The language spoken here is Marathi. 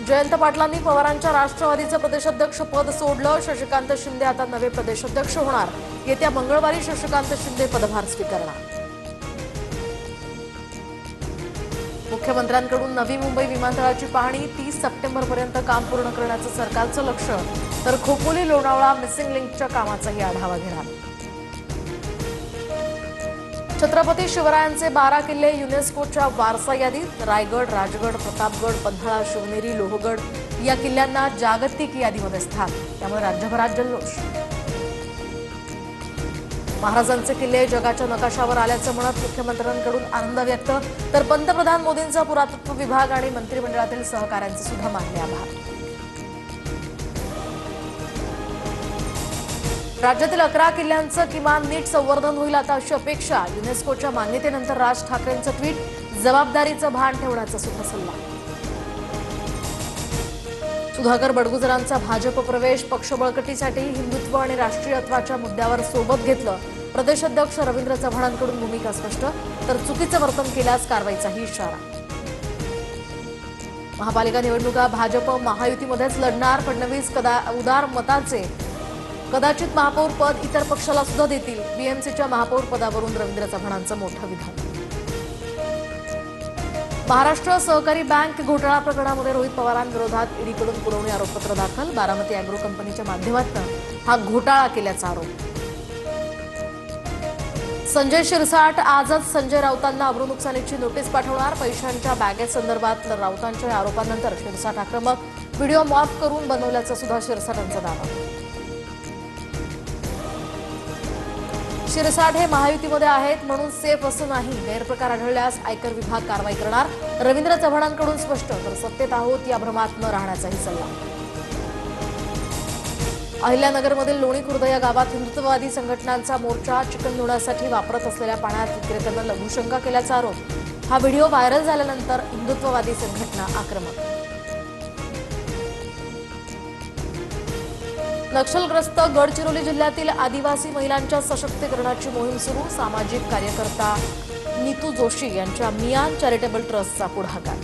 जयंत पाटलांनी पवारांच्या राष्ट्रवादीचं प्रदेशाध्यक्ष पद सोडलं। शशिकांत शिंदे आता नवे प्रदेशाध्यक्ष होणार। येत्या मंगळवारी शशिकांत शिंदे पदभार स्वीकारणार। मुख्यमंत्र्यांकडून नवी मुंबई विमानतळाची पाहणी 30 सप्टेंबरपर्यंत काम पूर्ण करण्याचं सरकारचं लक्ष्य। तर खोपोली लोणावळा मिसिंग लिंकच्या कामाचाही आढावा घेणार। छत्रपती शिवरायांचे 12 किल्ले युनेस्कोच्या वारसा यादीत। रायगड, राजगड, प्रतापगड, पन्हाळा, शिवनेरी, लोहगड या किल्ल्यांना जागतिक यादीमध्ये स्थान। त्यामुळे राज्यभरात जल्लोष। महाराजांचे किल्ले जगाच्या नकाशावर आल्याचं म्हणत मुख्यमंत्र्यांकडून आनंद व्यक्त। तर पंतप्रधान मोदींचा पुरातत्व विभाग आणि मंत्रिमंडळातील सहकाऱ्यांचे सुद्धा मानले आभार। राज्यातील 11 किल्ल्यांचं किमान नीट संवर्धन होईल आता अशी अपेक्षा। युनेस्कोच्या मान्यतेनंतर राज ठाकरेंचं ट्विट। जबाबदारीचं भान ठेवण्याचा सुद्धा सल्ला। सुधाकर बडगुजरांचा भाजप प्रवेश। पक्ष बळकटीसाठी हिंदुत्व आणि राष्ट्रीयत्वाच्या मुद्द्यावर सोबत घेतलं। प्रदेशाध्यक्ष रवींद्र चव्हाणांकडून भूमिका स्पष्ट। तर चुकीचं वर्तन केल्यास कारवाईचाही इशारा। महापालिका निवडणुका भाजप महायुतीमध्येच लढणार। फडणवीस उदार मताचे कदाचित महापौर पद इतर पक्षाला सुद्धा देतील। बीएमसीच्या महापौर पदावरून रवींद्र चव्हाणांचं मोठं विधान। महाराष्ट्र सहकारी बँक घोटाळा प्रकरणामध्ये रोहित पवारांविरोधात ईडीकडून पुरवणी आरोपपत्र दाखल। बारामती अॅग्रो कंपनीच्या माध्यमातून हा घोटाळा केल्याचा आरोप। संजय शिरसाट आजच संजय राऊतांना अब्रूनुकसानीची नोटीस पाठवणार। पैशांच्या बॅगेसंदर्भात राऊतांच्या आरोपांनंतर शिरसाट आक्रमक। व्हिडिओ मॉर्फ करून बनवल्याचा सुद्धा शिरसाटांचा दावा। शिरसाट हे महायुतीमध्ये आहेत म्हणून सेफ असं नाही। गैरप्रकार आढळल्यास आयकर विभाग कारवाई करणार। रवींद्र चव्हाणांकडून स्पष्ट। तर सत्तेत आहोत या भ्रमात न राहण्याचाही सल्ला। अहिल्यानगरमधील लोणी खुर्द या गावात हिंदुत्ववादी संघटनांचा मोर्चा। चिकन धुण्यासाठी वापरत असलेल्या पाण्यात विक्रेत्यांना लघुशंका केल्याचा आरोप। हा व्हिडिओ व्हायरल झाल्यानंतर हिंदुत्ववादी संघटना आक्रमक। नक्षलग्रस्त गडचिरोली जिल्ह्यातील आदिवासी महिलांच्या सशक्तीकरणाची मोहीम सुरू। सामाजिक कार्यकर्ता नीतू जोशी यांच्या मियान चॅरिटेबल ट्रस्टचा पुढाकार।